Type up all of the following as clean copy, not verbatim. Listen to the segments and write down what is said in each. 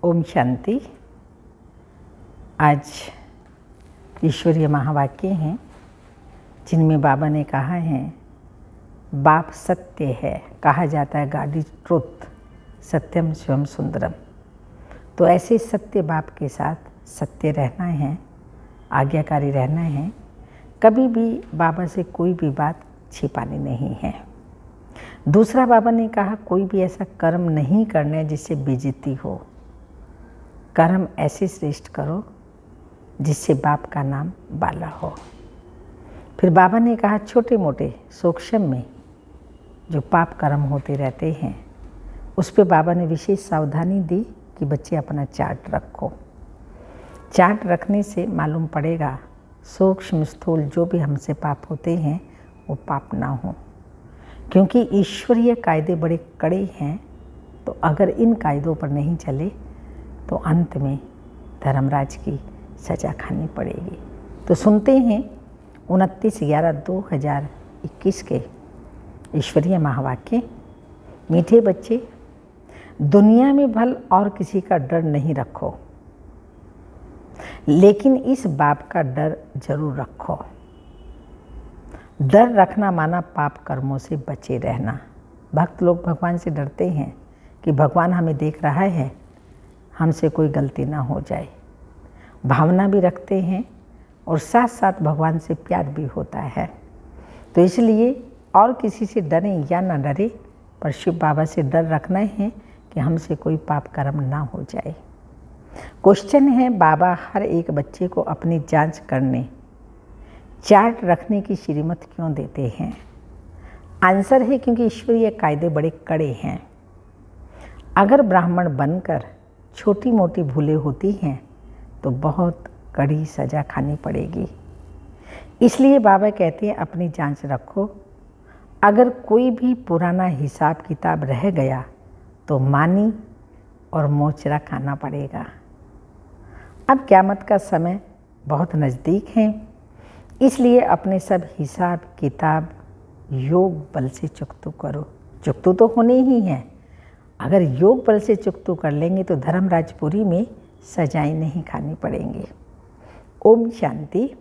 ओम शांति। आज ईश्वरीय महावाक्य हैं जिनमें बाबा ने कहा है बाप सत्य है। कहा जाता है गॉड इज ट्रुथ, सत्यम शिवम सुंदरम। तो ऐसे सत्य बाप के साथ सत्य रहना है, आज्ञाकारी रहना है। कभी भी बाबा से कोई भी बात छिपानी नहीं है। दूसरा बाबा ने कहा कोई भी ऐसा कर्म नहीं करना है जिससे बेइज्जती हो। कर्म ऐसे श्रेष्ठ करो जिससे बाप का नाम बाला हो। फिर बाबा ने कहा छोटे मोटे सूक्ष्म में जो पाप कर्म होते रहते हैं उस पे बाबा ने विशेष सावधानी दी कि बच्चे अपना चार्ट रखो। चार्ट रखने से मालूम पड़ेगा सूक्ष्म स्थूल जो भी हमसे पाप होते हैं वो पाप ना हो, क्योंकि ईश्वरीय कायदे बड़े कड़े हैं। तो अगर इन कायदों पर नहीं चले तो अंत में धर्मराज की सज़ा खानी पड़ेगी। तो सुनते हैं 29/11/2021 के ईश्वरीय महावाक्य। मीठे बच्चे, दुनिया में भल और किसी का डर नहीं रखो, लेकिन इस बाप का डर जरूर रखो। डर रखना माना पाप कर्मों से बचे रहना। भक्त लोग भगवान से डरते हैं कि भगवान हमें देख रहा है, हमसे कोई गलती ना हो जाए। भावना भी रखते हैं और साथ साथ भगवान से प्यार भी होता है। तो इसलिए और किसी से डरें या ना डरे, पर शिव बाबा से डर रखना है कि हमसे कोई पाप कर्म ना हो जाए। क्वेश्चन है बाबा हर एक बच्चे को अपनी जांच करने, चार्ट रखने की श्रीमत क्यों देते हैं? आंसर है क्योंकि ईश्वरीय कायदे बड़े कड़े हैं। अगर ब्राह्मण बनकर छोटी मोटी भूलें होती हैं तो बहुत कड़ी सज़ा खानी पड़ेगी। इसलिए बाबा कहते हैं अपनी जांच रखो। अगर कोई भी पुराना हिसाब किताब रह गया तो मानी और मोचरा खाना पड़ेगा। अब क़यामत का समय बहुत नज़दीक है, इसलिए अपने सब हिसाब किताब योग बल से चुकतू करो। चुकतू तो होने ही है। अगर योग बल से चुकतू कर लेंगे तो धर्मराजपुरी में सजाएं नहीं खानी पड़ेंगी। ओम शांति।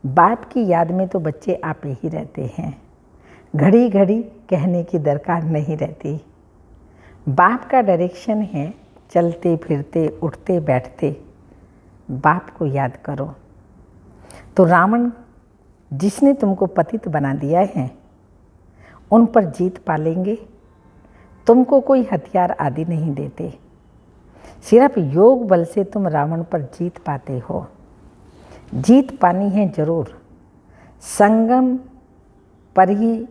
बाप की याद में तो बच्चे आप ही रहते हैं, घड़ी घड़ी कहने की दरकार नहीं रहती। बाप का डायरेक्शन है, चलते फिरते उठते बैठते बाप को याद करो। तो रावण जिसने तुमको पतित बना दिया है उन पर जीत पालेंगे। तुमको कोई हथियार आदि नहीं देते, सिर्फ योग बल से तुम रावण पर जीत पाते हो। जीत पानी है जरूर, संगम पर ही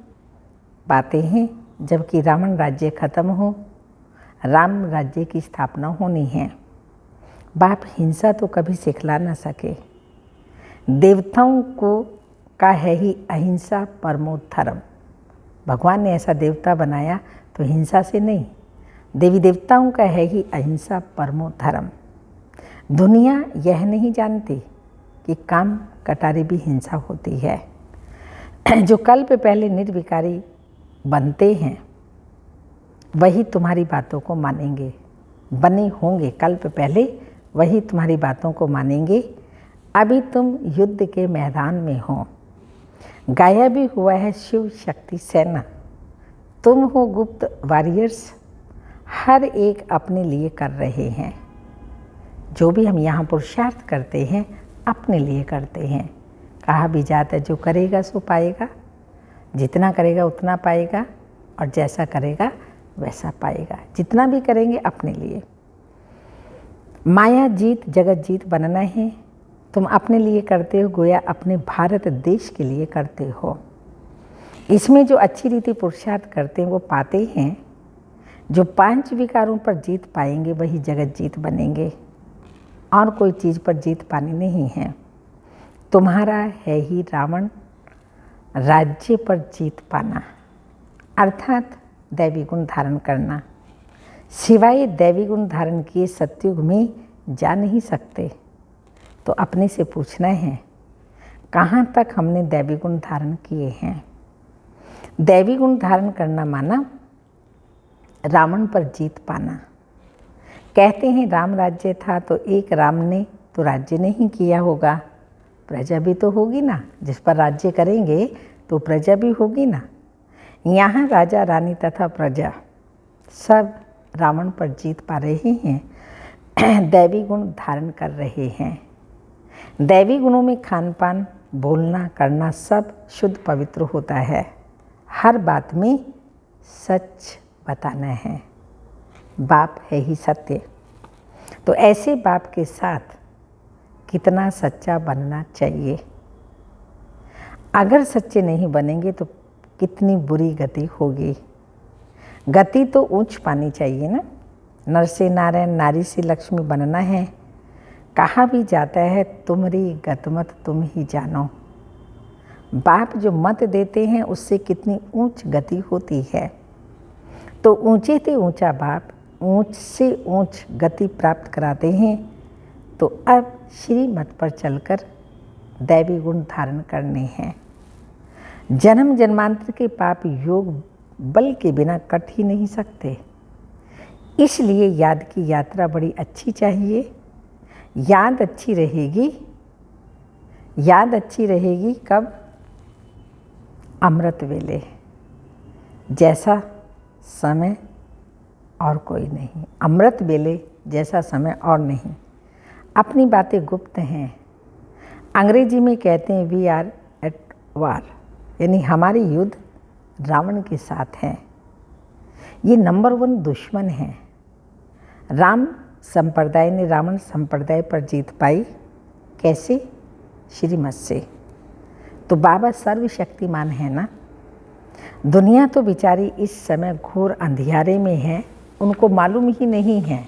पाते हैं। जबकि रावण राज्य खत्म हो, राम राज्य की स्थापना होनी है। बाप हिंसा तो कभी सिखला ना सके। देवताओं को का है ही अहिंसा परमो धर्म। भगवान ने ऐसा देवता बनाया तो हिंसा से नहीं, देवी देवताओं का है ही अहिंसा परमो धर्म। दुनिया यह नहीं जानती कि काम कटारी भी हिंसा होती है। जो कल्प पहले निर्विकारी बनते हैं वही तुम्हारी बातों को मानेंगे, बने होंगे कल्प पहले वही तुम्हारी बातों को मानेंगे। अभी तुम युद्ध के मैदान में हो, गाया भी हुआ है शिव शक्ति सेना। तुम हो गुप्त वॉरियर्स, हर एक अपने लिए कर रहे हैं। जो भी हम यहाँ पुरुषार्थ करते हैं अपने लिए करते हैं। कहा भी जाता है जो करेगा सो पाएगा, जितना करेगा उतना पाएगा और जैसा करेगा वैसा पाएगा। जितना भी करेंगे अपने लिए। माया जीत जगत जीत बनना है। तुम अपने लिए करते हो, गोया अपने भारत देश के लिए करते हो। इसमें जो अच्छी रीति पुरुषार्थ करते हैं वो पाते हैं। जो 5 विकारों पर जीत पाएंगे वही जगत जीत बनेंगे, और कोई चीज़ पर जीत पानी नहीं है। तुम्हारा है ही रावण राज्य पर जीत पाना, अर्थात दैवी गुण धारण करना। सिवाय दैवी गुण धारण किए सतयुग में जा नहीं सकते। तो अपने से पूछना है कहाँ तक हमने दैवी गुण धारण किए हैं। दैवी गुण धारण करना माना रावण पर जीत पाना। कहते हैं राम राज्य था तो एक राम ने तो राज्य नहीं किया होगा, प्रजा भी तो होगी ना। जिस पर राज्य करेंगे तो प्रजा भी होगी ना। यहाँ राजा रानी तथा प्रजा सब रावण पर जीत पा रहे हैं, दैवी गुण धारण कर रहे हैं। दैवी गुणों में खान पान, बोलना करना सब शुद्ध पवित्र होता है। हर बात में सच बताना है, बाप है ही सत्य। तो ऐसे बाप के साथ कितना सच्चा बनना चाहिए। अगर सच्चे नहीं बनेंगे तो कितनी बुरी गति होगी। गति तो ऊंच पानी चाहिए ना। नर से नारायण, नारी से लक्ष्मी बनना है। कहा भी जाता है तुम्हारी गतमत तुम ही जानो। बाप जो मत देते हैं उससे कितनी ऊंच गति होती है। तो ऊंचे से ऊंचा बाप ऊंच से ऊंच गति प्राप्त कराते हैं। तो अब श्रीमत पर चलकर दैवी गुण धारण करने हैं। जन्म जन्मांतर के पाप योग बल के बिना कट ही नहीं सकते। इसलिए याद की यात्रा बड़ी अच्छी चाहिए। याद अच्छी रहेगी, याद अच्छी रहेगी कब? अमृत वेले जैसा समय और कोई नहीं। अमृत वेले जैसा समय और नहीं। अपनी बातें गुप्त हैं। अंग्रेजी में कहते हैं वी आर एट वार, यानी हमारी युद्ध रावण के साथ है। ये नंबर 1 दुश्मन है। राम संप्रदाय ने रावण संप्रदाय पर जीत पाई। कैसे? श्रीमत से। तो बाबा सर्वशक्तिमान है ना। दुनिया तो बेचारी इस समय घोर अंधियारे में है, उनको मालूम ही नहीं है।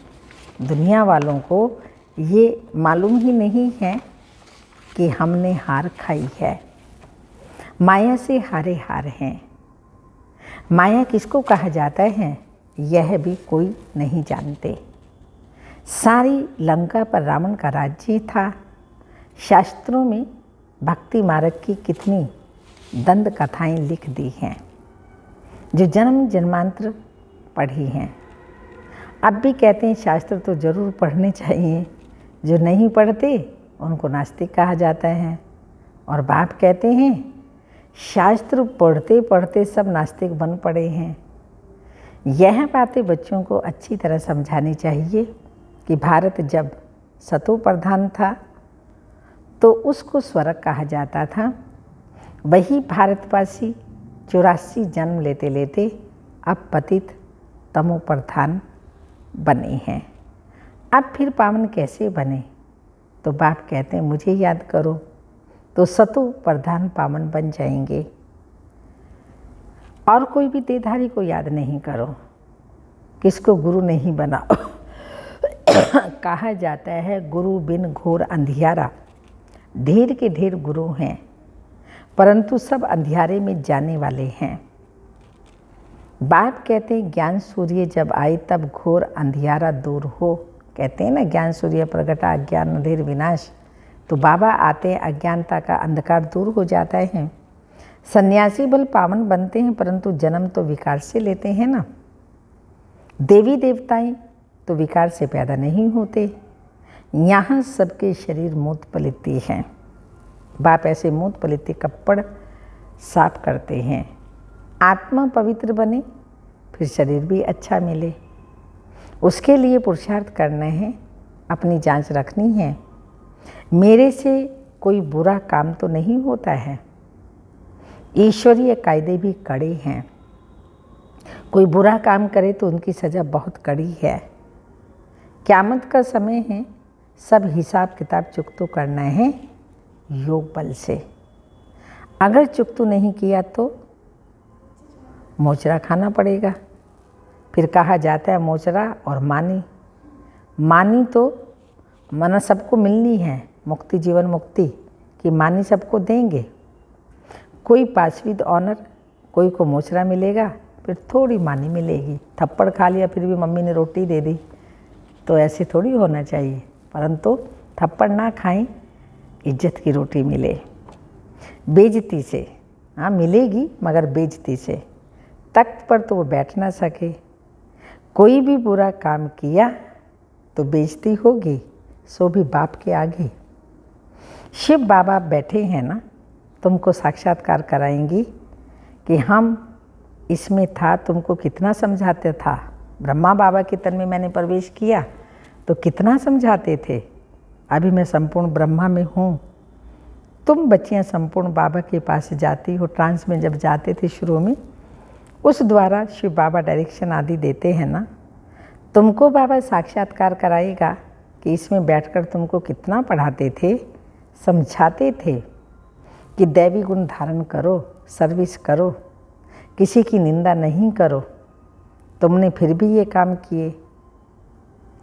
दुनिया वालों को ये मालूम ही नहीं है कि हमने हार खाई है। माया से हारे हार हैं। माया किसको कहा जाता है यह भी कोई नहीं जानते। सारी लंका पर रावण का राज्य था। शास्त्रों में भक्ति मार्ग की कितनी दंड कथाएं लिख दी हैं जो जन्म जन्मांतर पढ़ी हैं। अब भी कहते हैं शास्त्र तो जरूर पढ़ने चाहिए। जो नहीं पढ़ते उनको नास्तिक कहा जाता है। और बाप कहते हैं शास्त्र पढ़ते पढ़ते सब नास्तिक बन पड़े हैं। यह बातें बच्चों को अच्छी तरह समझानी चाहिए कि भारत जब सतो प्रधान था तो उसको स्वर्ग कहा जाता था। वही भारतवासी 84 जन्म लेते लेते अब पतित तमो प्रधान बने हैं। अब फिर पावन कैसे बने? तो बाप कहते हैं मुझे याद करो तो सतो प्रधान पावन बन जाएंगे। और कोई भी देहधारी को याद नहीं करो, किसको गुरु नहीं बनाओ। कहा जाता है गुरु बिन घोर अंधियारा। ढेर के ढेर गुरु हैं परंतु सब अंधियारे में जाने वाले हैं। बाप कहते हैं ज्ञान सूर्य जब आए तब घोर अंधियारा दूर हो। कहते हैं ना ज्ञान सूर्य प्रगटा अज्ञान अंधेर विनाश। तो बाबा आते हैं, अज्ञानता का अंधकार दूर हो जाता है। सन्यासी बल पावन बनते हैं परंतु जन्म तो विकार से लेते हैं ना। देवी देवताएं तो विकार से पैदा नहीं होते। यहाँ सबके शरीर मूत पलिती हैं। बाप ऐसे मूत पलिती कपड़ साफ करते हैं। आत्मा पवित्र बने फिर शरीर भी अच्छा मिले। उसके लिए पुरुषार्थ करना है, अपनी जांच रखनी है। मेरे से कोई बुरा काम तो नहीं होता है। ईश्वरीय कायदे भी कड़े हैं। कोई बुरा काम करे तो उनकी सज़ा बहुत कड़ी है। क़यामत का समय है, सब हिसाब किताब चुकतो करना है योग बल से। अगर चुकतो नहीं किया तो मोचरा खाना पड़ेगा। फिर कहा जाता है मोचरा और मानी। मानी तो मना सबको मिलनी है, मुक्ति जीवन मुक्ति की मानी सबको देंगे। कोई पासविद ऑनर, कोई को मोचरा मिलेगा, फिर थोड़ी मानी मिलेगी। थप्पड़ खा लिया फिर भी मम्मी ने रोटी दे दी, तो ऐसे थोड़ी होना चाहिए। परंतु थप्पड़ ना खाएं, इज्जत की रोटी मिले। बेइज्जती से हाँ मिलेगी मगर बेइज्जती से। तख्त पर तो वो बैठ ना सके। कोई भी बुरा काम किया तो बेइज्जती होगी, सो भी बाप के आगे। शिव बाबा बैठे हैं ना, तुमको साक्षात्कार कराएंगी कि हम इसमें था, तुमको कितना समझाते था। ब्रह्मा बाबा के तन में मैंने प्रवेश किया तो कितना समझाते थे। अभी मैं संपूर्ण ब्रह्मा में हूँ, तुम बच्चियाँ संपूर्ण बाबा के पास जाती हो। ट्रांस में जब जाते थे शुरू में, उस द्वारा शिव बाबा डायरेक्शन आदि देते हैं ना, तुमको बाबा साक्षात्कार कराएगा कि इसमें बैठकर तुमको कितना पढ़ाते थे, समझाते थे कि दैवी गुण धारण करो, सर्विस करो, किसी की निंदा नहीं करो। तुमने फिर भी ये काम किए,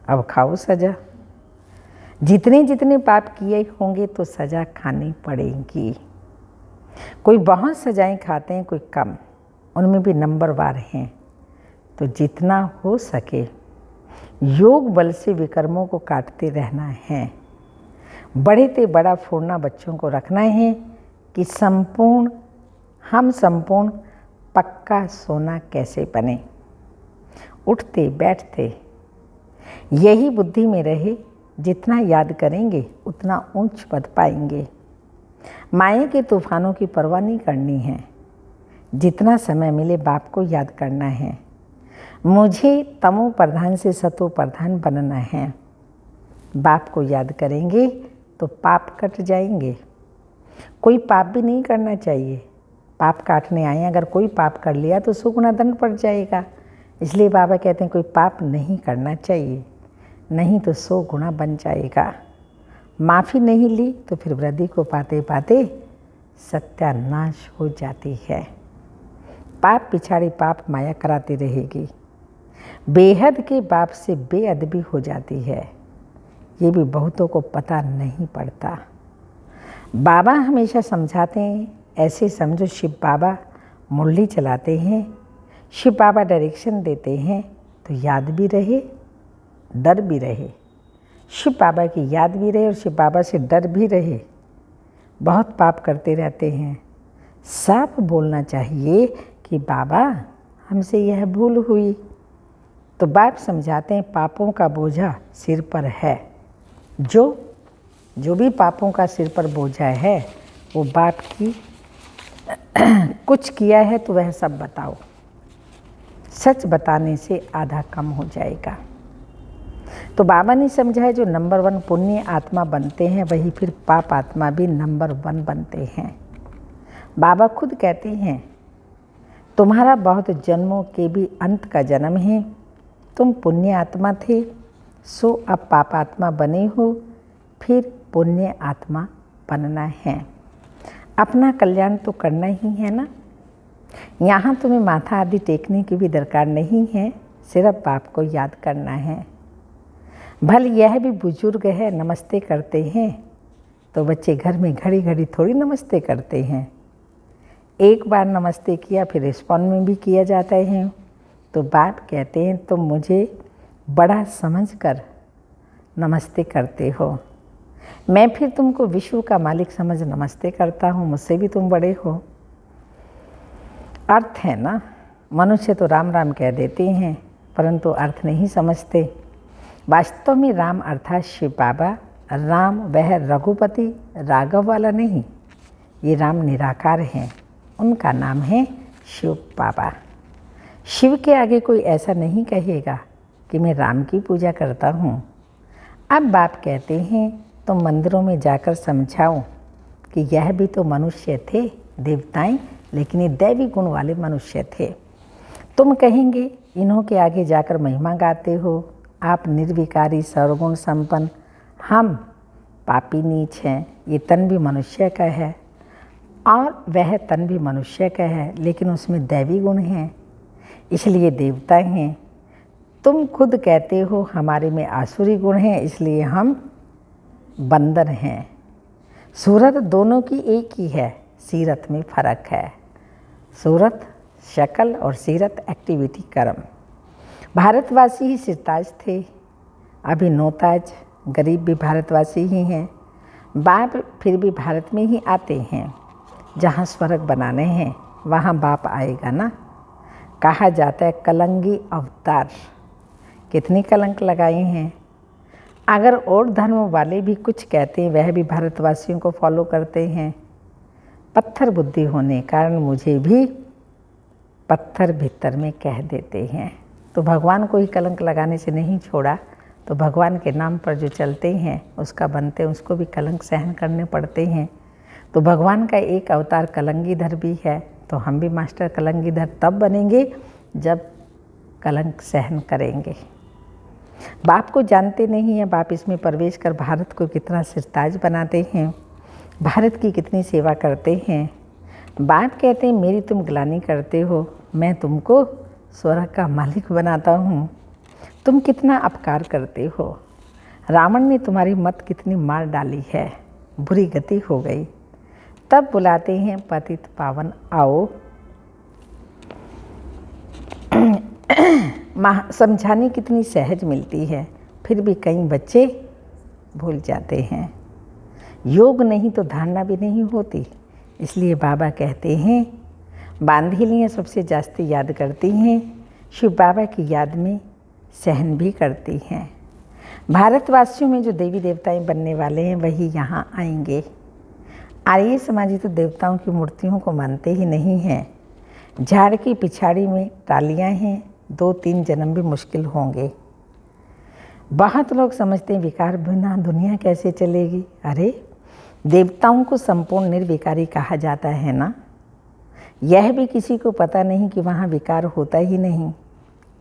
अब खाओ सज़ा। जितने जितने पाप किए होंगे तो सज़ा खानी पड़ेगी। कोई बहुत सज़ाएं खाते हैं, कोई कम, उनमें भी नंबरवार हैं। तो जितना हो सके योग बल से विकर्मों को काटते रहना है। बड़े ते बड़ा फोड़ना बच्चों को रखना है कि हम संपूर्ण पक्का सोना कैसे बने। उठते बैठते यही बुद्धि में रहे, जितना याद करेंगे उतना ऊंच पद पाएंगे। माया के तूफानों की परवाह नहीं करनी है। जितना समय मिले बाप को याद करना है। मुझे तमो प्रधान से सतो प्रधान बनना है। बाप को याद करेंगे तो पाप कट जाएंगे। कोई पाप भी नहीं करना चाहिए। पाप काटने आए, अगर कोई पाप कर लिया तो 100 गुना दंड पड़ जाएगा। इसलिए बाबा कहते हैं कोई पाप नहीं करना चाहिए, नहीं तो 100 गुना बन जाएगा। माफ़ी नहीं ली तो फिर वृद्धि को पाते पाते सत्यानाश हो जाती है। पाप पिछाड़ी पाप माया कराती रहेगी। बेहद के बाप से बेअदबी हो जाती है। ये भी बहुतों को पता नहीं पड़ता। बाबा हमेशा समझाते हैं, ऐसे समझो शिव बाबा मुरली चलाते हैं, शिव बाबा डायरेक्शन देते हैं, तो याद भी रहे, डर भी रहे। शिव बाबा की याद भी रहे और शिव बाबा से डर भी रहे। बहुत पाप करते रहते हैं, साफ बोलना चाहिए कि बाबा हमसे यह भूल हुई। तो बाप समझाते हैं पापों का बोझा सिर पर है। जो भी पापों का सिर पर बोझा है वो बाप की कुछ किया है तो वह सब बताओ। सच बताने से आधा कम हो जाएगा। तो बाबा ने समझाया जो नंबर 1 पुण्य आत्मा बनते हैं वही फिर पाप आत्मा भी नंबर 1 बनते हैं। बाबा खुद कहते हैं तुम्हारा बहुत जन्मों के भी अंत का जन्म है। तुम पुण्य आत्मा थे, सो अब पाप आत्मा बने हो, फिर पुण्य आत्मा बनना है। अपना कल्याण तो करना ही है ना। यहाँ तुम्हें माथा आदि टेकने की भी दरकार नहीं है, सिर्फ बाप को याद करना है। भल यह भी बुजुर्ग है, नमस्ते करते हैं, तो बच्चे घर में घड़ी घड़ी थोड़ी नमस्ते करते हैं। एक बार नमस्ते किया फिर रिस्पॉन्ड में भी किया जाता है। तो बाप कहते हैं तुम मुझे बड़ा समझकर नमस्ते करते हो, मैं फिर तुमको विश्व का मालिक समझ नमस्ते करता हूँ, मुझसे भी तुम बड़े हो। अर्थ है ना, मनुष्य तो राम राम कह देते हैं परंतु अर्थ नहीं समझते। वास्तव में राम अर्थात शिव बाबा। राम वह रघुपति राघव वाला नहीं, ये राम निराकार हैं, उनका नाम है शिव बाबा। शिव के आगे कोई ऐसा नहीं कहेगा कि मैं राम की पूजा करता हूँ। अब बाप कहते हैं तुम मंदिरों में जाकर समझाओ कि यह भी तो मनुष्य थे, देवताएं, लेकिन ये दैवी गुण वाले मनुष्य थे। तुम कहेंगे इन्हों के आगे जाकर महिमा गाते हो, आप निर्विकारी सर्वगुण संपन्न, हम पापी नीच हैं। ये तन भी मनुष्य का है और वह तन भी मनुष्य का है, लेकिन उसमें दैवी गुण हैं, इसलिए देवता हैं। तुम खुद कहते हो हमारे में आसुरी गुण हैं, इसलिए हम बंदर हैं। सूरत दोनों की एक ही है, सीरत में फ़र्क है। सूरत शक्ल और सीरत एक्टिविटी कर्म। भारतवासी ही सिरताज थे, अभी नौताज गरीब भी भारतवासी ही हैं। बाप फिर भी भारत में ही आते हैं। जहाँ स्वर्ग बनाने हैं वहाँ बाप आएगा ना। कहा जाता है कलंगी अवतार, कितनी कलंक लगाए हैं। अगर और धर्म वाले भी कुछ कहते हैं, वह भी भारतवासियों को फॉलो करते हैं। पत्थर बुद्धि होने कारण मुझे भी पत्थर भीतर में कह देते हैं। तो भगवान को ही कलंक लगाने से नहीं छोड़ा, तो भगवान के नाम पर जो चलते हैं उसका बनते हैं, उसको भी कलंक सहन करने पड़ते हैं। तो भगवान का एक अवतार कलंगीधर भी है, तो हम भी मास्टर कलंगीधर तब बनेंगे जब कलंक सहन करेंगे। बाप को जानते नहीं हैं, बाप इसमें प्रवेश कर भारत को कितना सिरताज बनाते हैं, भारत की कितनी सेवा करते हैं। बाप कहते हैं मेरी तुम ग्लानि करते हो, मैं तुमको स्वर्ग का मालिक बनाता हूँ। तुम कितना अपकार करते हो। रावण ने तुम्हारी मत कितनी मार डाली है, बुरी गति हो गई। तब बुलाते हैं पतित पावन आओ। समझाने कितनी सहज मिलती है, फिर भी कई बच्चे भूल जाते हैं। योग नहीं तो धारणा भी नहीं होती, इसलिए बाबा कहते हैं बांधेलियाँ सबसे जास्ती याद करती हैं, शिव बाबा की याद में सहन भी करती हैं। भारतवासियों में जो देवी देवताएं बनने वाले हैं वही यहाँ आएंगे। आर्य समाजी तो देवताओं की मूर्तियों को मानते ही नहीं हैं। झाड़ की पिछाड़ी में टालियाँ हैं, 2-3 जन्म भी मुश्किल होंगे। बहुत लोग समझते हैं विकार बिना दुनिया कैसे चलेगी। अरे देवताओं को संपूर्ण निर्विकारी कहा जाता है ना। यह भी किसी को पता नहीं कि वहाँ विकार होता ही नहीं।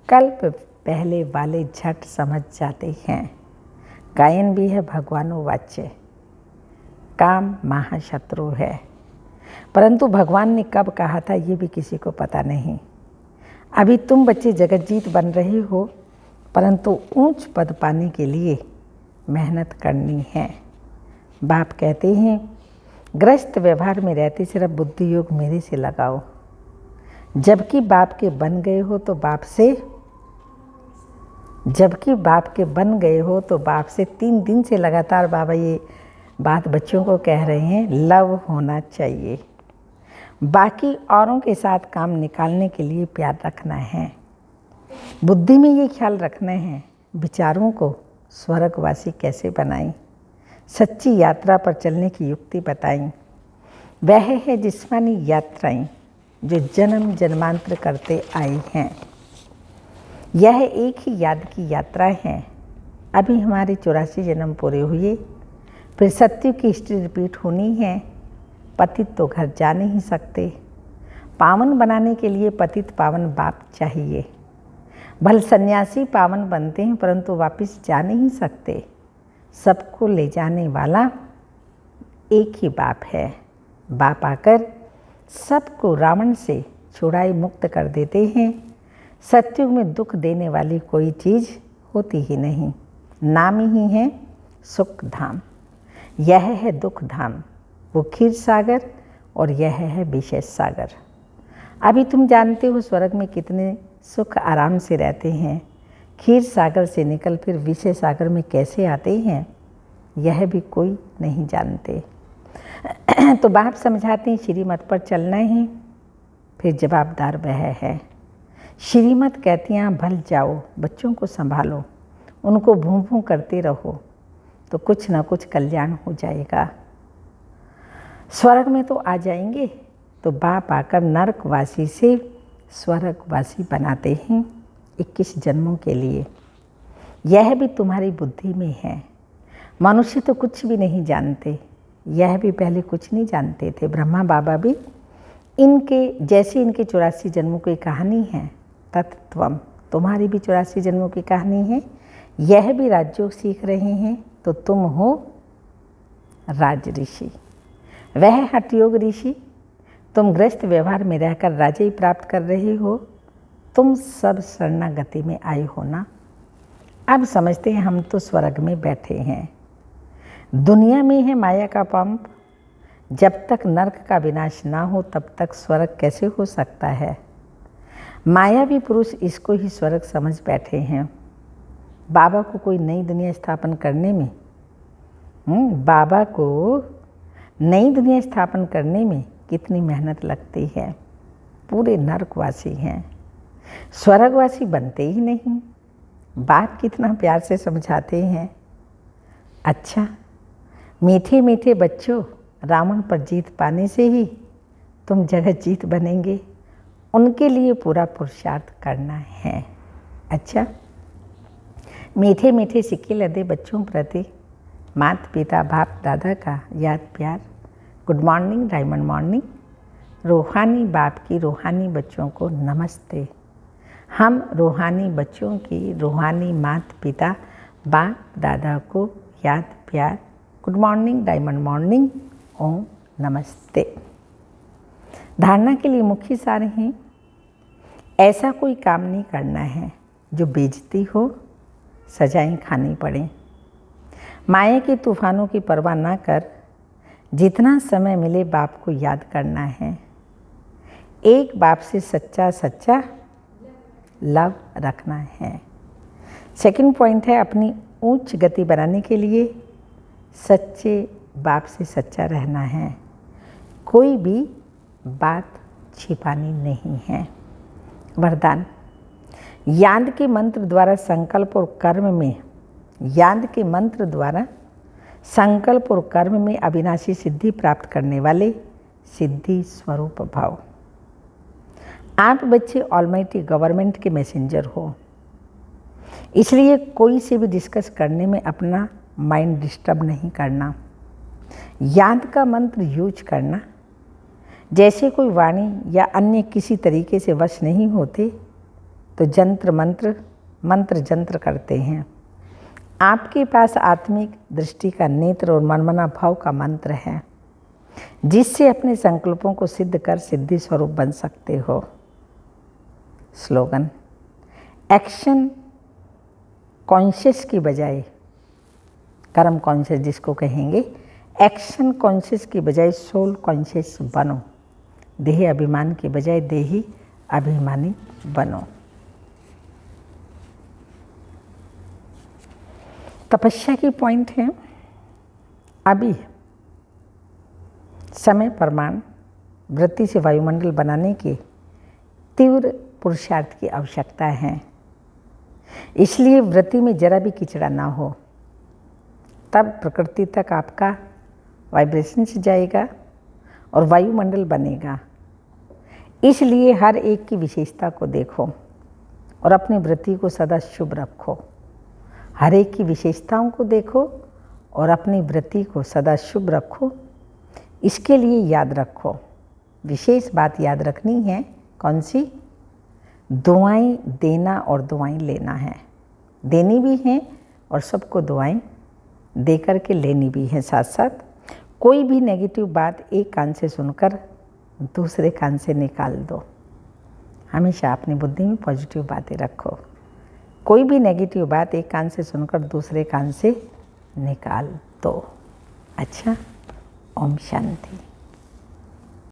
कल्प पहले वाले झट समझ जाते हैं। गायन भी है भगवानो वाच्य, काम महाशत्रु है। परंतु भगवान ने कब कहा था ये भी किसी को पता नहीं। अभी तुम बच्चे जगतजीत बन रहे हो, परंतु ऊंच पद पाने के लिए मेहनत करनी है। बाप कहते हैं ग्रस्त व्यवहार में रहते सिर्फ बुद्धि योग मेरे से लगाओ। जबकि बाप के बन गए हो तो बाप से 3 दिन से लगातार बाबा ये बात बच्चों को कह रहे हैं, लव होना चाहिए। बाकी औरों के साथ काम निकालने के लिए प्यार रखना है। बुद्धि में ये ख्याल रखना है विचारों को स्वर्गवासी कैसे बनाएं। सच्ची यात्रा पर चलने की युक्ति बताएं। वह है जिस्मानी यात्राएं जो जन्म जन्मांतर करते आए हैं। यह एक ही याद की यात्रा है। अभी हमारे 84 जन्म पूरे हुए, फिर सत्य की हिस्ट्री रिपीट होनी है। पतित तो घर जा नहीं सकते। पावन बनाने के लिए पतित पावन बाप चाहिए। भले सन्यासी पावन बनते हैं परंतु वापस जा नहीं सकते। सबको ले जाने वाला एक ही बाप है। बाप आकर सबको रावण से छुड़ाए मुक्त कर देते हैं। सत्युग में दुख देने वाली कोई चीज़ होती ही नहीं। नाम ही है सुख धाम। यह है दुख धाम, वो क्षीर सागर, और यह है विषय सागर। अभी तुम जानते हो स्वर्ग में कितने सुख आराम से रहते हैं। क्षीर सागर से निकल फिर विषय सागर में कैसे आते हैं, यह भी कोई नहीं जानते। तो बाप समझाते हैं श्रीमत पर चलना है, फिर जवाबदार वह है। श्रीमत कहती हैं भल जाओ, बच्चों को संभालो, उनको भूं भूं करते रहो तो कुछ ना कुछ कल्याण हो जाएगा। स्वर्ग में तो आ जाएंगे, तो बाप आकर नरकवासी से स्वर्गवासी बनाते हैं 21 जन्मों के लिए। यह भी तुम्हारी बुद्धि में है। मनुष्य तो कुछ भी नहीं जानते, यह भी पहले कुछ नहीं जानते थे। ब्रह्मा बाबा भी इनके 84 जन्मों की कहानी है। तत्त्वम, तुम्हारी भी 84 जन्मों की कहानी है। यह भी राजयोग सीख रहे हैं, तो तुम हो राज ऋषि, वह हठयोग ऋषि। तुम गृहस्थ व्यवहार में रहकर राजय प्राप्त कर रहे हो। तुम सब शरणागति में आए हो ना। अब समझते हैं हम तो स्वर्ग में बैठे हैं। दुनिया में है माया का पंप। जब तक नरक का विनाश ना हो तब तक स्वर्ग कैसे हो सकता है। मायावी पुरुष इसको ही स्वर्ग समझ बैठे हैं। बाबा को कोई नई दुनिया स्थापन करने में कितनी मेहनत लगती है। पूरे नरकवासी हैं, स्वर्गवासी बनते ही नहीं। बाप कितना प्यार से समझाते हैं, अच्छा, मीठे मीठे बच्चों, रावण पर जीत पाने से ही तुम जगत जीत बनेंगे, उनके लिए पूरा पुरुषार्थ करना है। अच्छा, मीठे मीठे सिक्के लदे बच्चों प्रति माता पिता बाप दादा का याद प्यार। Good morning, diamond morning. रूहानी बाप की रूहानी बच्चों को नमस्ते। हम रूहानी बच्चों की रूहानी माता पिता बाप दादा को याद प्यार। Good morning, diamond morning. ओम नमस्ते। धारणा के लिए मुख्य सार हैं, ऐसा कोई काम नहीं करना है जो बेइज्जती हो, सजाएं खानी पड़े। माया के तूफानों की परवाह ना कर जितना समय मिले बाप को याद करना है। एक बाप से सच्चा सच्चा लव रखना है। सेकंड पॉइंट है, अपनी उच्च गति बनाने के लिए सच्चे बाप से सच्चा रहना है। कोई भी बात छिपानी नहीं है। वरदान, याद के मंत्र द्वारा संकल्प और कर्म में, याद के मंत्र द्वारा संकल्प और कर्म में अविनाशी सिद्धि प्राप्त करने वाले सिद्धि स्वरूप भाव। आप बच्चे ऑलमाइटी गवर्नमेंट के मैसेंजर हो, इसलिए कोई से भी डिस्कस करने में अपना माइंड डिस्टर्ब नहीं करना। याद का मंत्र यूज करना, जैसे कोई वाणी या अन्य किसी तरीके से वश नहीं होते तो जंत्र मंत्र जंत्र करते हैं। आपके पास आत्मिक दृष्टि का नेत्र और मनमना भाव का मंत्र है, जिससे अपने संकल्पों को सिद्ध कर सिद्धि स्वरूप बन सकते हो। स्लोगन, एक्शन कॉन्शियस की बजाय कर्म कॉन्शियस जिसको कहेंगे, एक्शन कॉन्शियस की बजाय सोल कॉन्शियस बनो। देह अभिमान की बजाय देही अभिमानी बनो। तपस्या की पॉइंट है, अभी समय प्रमाण वृत्ति से वायुमंडल बनाने के तीव्र पुरुषार्थ की आवश्यकता है। इसलिए वृत्ति में जरा भी किचड़ा ना हो, तब प्रकृति तक आपका वाइब्रेशंस जाएगा और वायुमंडल बनेगा। इसलिए हर एक की विशेषता को देखो और अपनी वृत्ति को सदा शुभ रखो। हर एक की विशेषताओं को देखो और अपनी वृत्ति को सदा शुभ रखो। इसके लिए याद रखो, विशेष बात याद रखनी है। कौन सी? दुआएं देना और दुआएं लेना है। देनी भी हैं और सबको दुआएं दे कर के लेनी भी है साथ साथ। कोई भी नेगेटिव बात एक कान से सुनकर दूसरे कान से निकाल दो। हमेशा अपनी बुद्धि में पॉजिटिव बातें रखो। कोई भी नेगेटिव बात एक कान से सुनकर दूसरे कान से निकाल दो। अच्छा, ओम शांति।